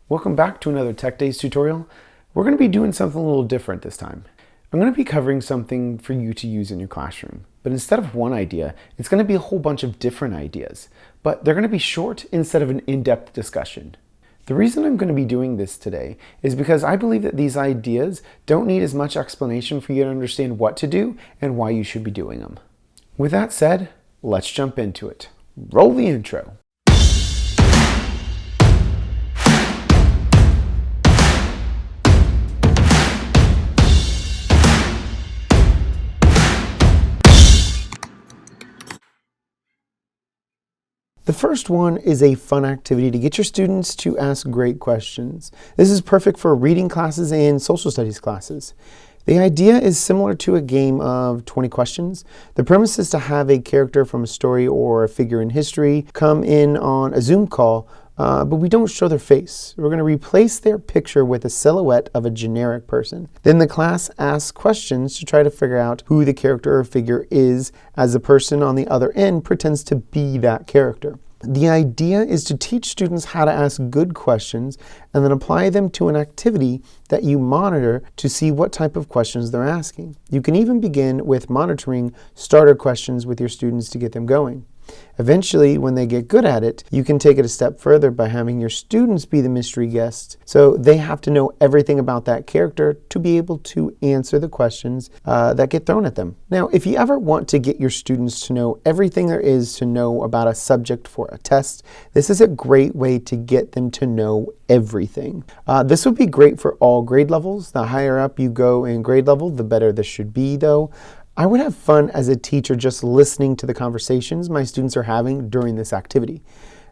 Welcome back to another Tech Days tutorial. We're going to be doing something a little different this time. I'm going to be covering something for you to use in your classroom, but instead of one idea, it's going to be a whole bunch of different ideas, but they're going to be short instead of an in-depth discussion. The reason I'm going to be doing this today is because I believe that these ideas don't need as much explanation for you to understand what to do and why you should be doing them. With that said, let's jump into it. Roll the intro. The first one is a fun activity to get your students to ask great questions. This is perfect for reading classes and social studies classes. The idea is similar to a game of 20 questions. The premise is to have a character from a story or a figure in history come in on a Zoom call, but we don't show their face. We're going to replace their picture with a silhouette of a generic person. Then the class asks questions to try to figure out who the character or figure is as the person on the other end pretends to be that character. The idea is to teach students how to ask good questions and then apply them to an activity that you monitor to see what type of questions they're asking. You can even begin with monitoring starter questions with your students to get them going. Eventually, when they get good at it, you can take it a step further by having your students be the mystery guests. So they have to know everything about that character to be able to answer the questions that get thrown at them. Now, if you ever want to get your students to know everything there is to know about a subject for a test, this is a great way to get them to know everything. This would be great for all grade levels. The higher up you go in grade level, the better this should be, though. I would have fun as a teacher just listening to the conversations my students are having during this activity.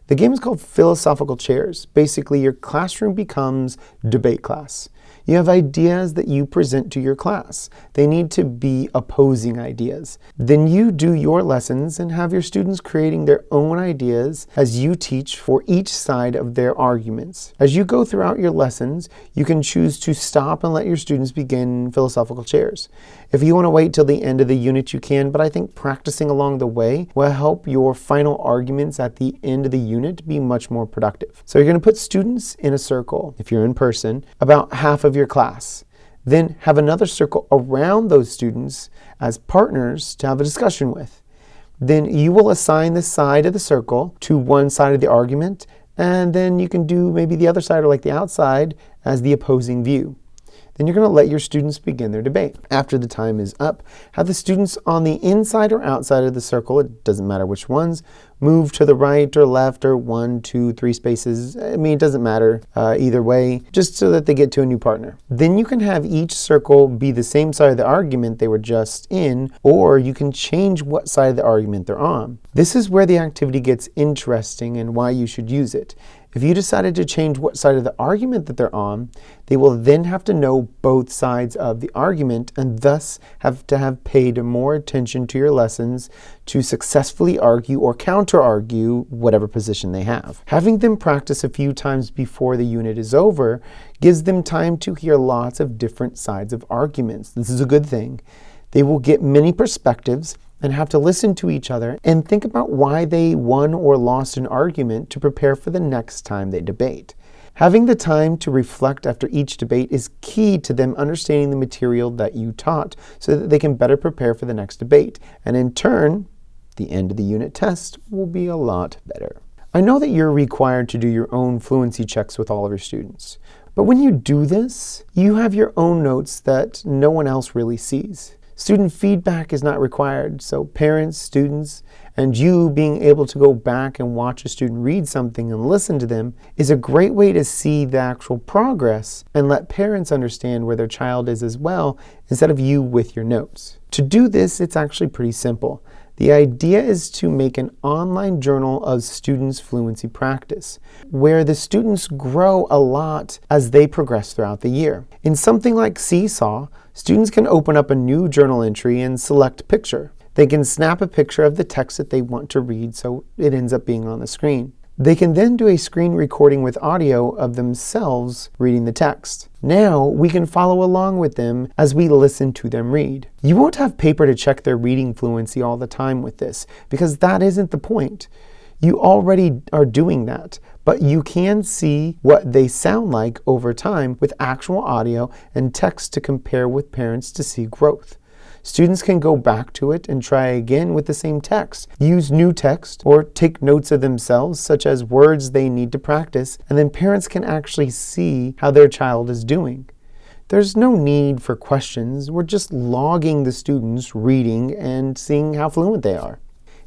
The game is called Philosophical Chairs. Basically, your classroom becomes debate class. You have ideas that you present to your class. They need to be opposing ideas. Then you do your lessons and have your students creating their own ideas as you teach for each side of their arguments. As you go throughout your lessons, you can choose to stop and let your students begin philosophical chairs. If you want to wait till the end of the unit, you can, but I think practicing along the way will help your final arguments at the end of the unit be much more productive. So you're going to put students in a circle, if you're in person, about half of your class. Then have another circle around those students as partners to have a discussion with. Then you will assign the side of the circle to one side of the argument, and then you can do maybe the other side or like the outside as the opposing view. Then you're going to let your students begin their debate. After the time is up, have the students on the inside or outside of the circle, it doesn't matter which ones, move to the right or left or 1, 2, 3 spaces. I mean, it doesn't matter either way, just so that they get to a new partner. Then you can have each circle be the same side of the argument they were just in, or you can change what side of the argument they're on. This is where the activity gets interesting and why you should use it. If you decided to change what side of the argument that they're on, they will then have to know both sides of the argument and thus have to have paid more attention to your lessons to successfully argue or counter-argue whatever position they have. Having them practice a few times before the unit is over gives them time to hear lots of different sides of arguments. This is a good thing. They will get many perspectives and have to listen to each other and think about why they won or lost an argument to prepare for the next time they debate. Having the time to reflect after each debate is key to them understanding the material that you taught so that they can better prepare for the next debate. And in turn, the end of the unit test will be a lot better. I know that you're required to do your own fluency checks with all of your students. But when you do this, you have your own notes that no one else really sees. Student feedback is not required, so parents, students, and you being able to go back and watch a student read something and listen to them is a great way to see the actual progress and let parents understand where their child is as well, instead of you with your notes. To do this, it's actually pretty simple. The idea is to make an online journal of students' fluency practice, where the students grow a lot as they progress throughout the year. In something like Seesaw, students can open up a new journal entry and select picture. They can snap a picture of the text that they want to read so it ends up being on the screen. They can then do a screen recording with audio of themselves reading the text. Now we can follow along with them as we listen to them read. You won't have paper to check their reading fluency all the time with this, because that isn't the point. You already are doing that, but you can see what they sound like over time with actual audio and text to compare with parents to see growth. Students can go back to it and try again with the same text, use new text, or take notes of themselves, such as words they need to practice, and then parents can actually see how their child is doing. There's no need for questions. We're just logging the students reading and seeing how fluent they are.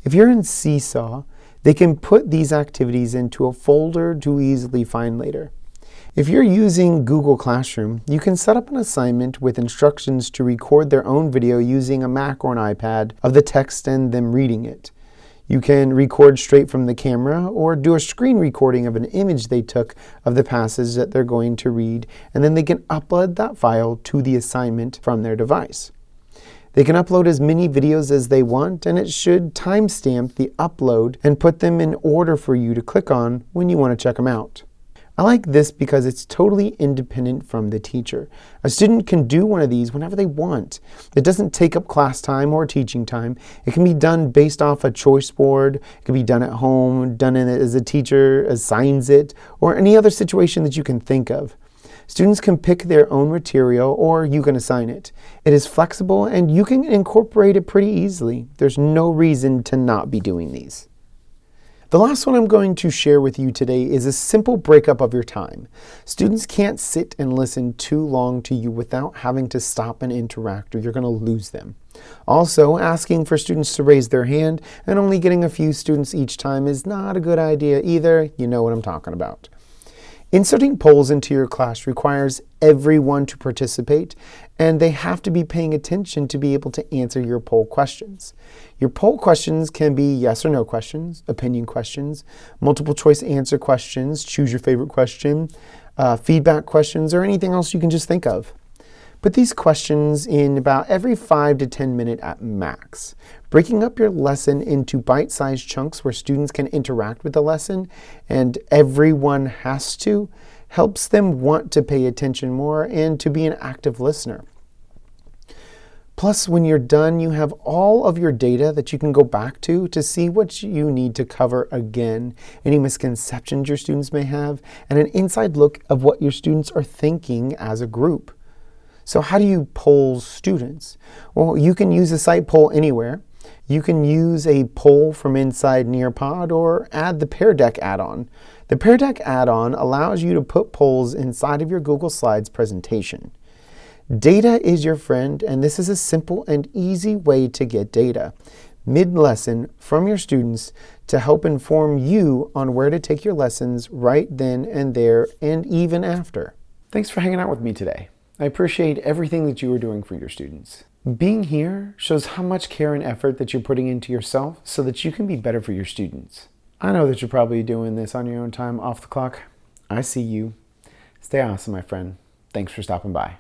If you're in Seesaw, they can put these activities into a folder to easily find later. If you're using Google Classroom, you can set up an assignment with instructions to record their own video using a Mac or an iPad of the text and them reading it. You can record straight from the camera or do a screen recording of an image they took of the passage that they're going to read, and then they can upload that file to the assignment from their device. They can upload as many videos as they want, and it should timestamp the upload and put them in order for you to click on when you want to check them out. I like this because it's totally independent from the teacher. A student can do one of these whenever they want. It doesn't take up class time or teaching time. It can be done based off a choice board. It can be done at home, done as a teacher assigns it, or any other situation that you can think of. Students can pick their own material or you can assign it. It is flexible and you can incorporate it pretty easily. There's no reason to not be doing these. The last one I'm going to share with you today is a simple breakup of your time. Students can't sit and listen too long to you without having to stop and interact, or you're going to lose them. Also, asking for students to raise their hand and only getting a few students each time is not a good idea either. You know what I'm talking about. Inserting polls into your class requires everyone to participate, and they have to be paying attention to be able to answer your poll questions. Your poll questions can be yes or no questions, opinion questions, multiple choice answer questions, choose your favorite question, feedback questions, or anything else you can just think of. Put these questions in about every 5 to 10 minutes at max. Breaking up your lesson into bite-sized chunks where students can interact with the lesson and everyone has to helps them want to pay attention more and to be an active listener. Plus, when you're done, you have all of your data that you can go back to see what you need to cover again, any misconceptions your students may have, and an inside look of what your students are thinking as a group. So how do you poll students? Well, you can use a site poll anywhere. You can use a poll from inside Nearpod or add the Pear Deck add-on. The Pear Deck add-on allows you to put polls inside of your Google Slides presentation. Data is your friend, and this is a simple and easy way to get data mid-lesson from your students to help inform you on where to take your lessons right then and there and even after. Thanks for hanging out with me today. I appreciate everything that you are doing for your students. Being here shows how much care and effort that you're putting into yourself so that you can be better for your students. I know that you're probably doing this on your own time off the clock. I see you. Stay awesome, my friend. Thanks for stopping by.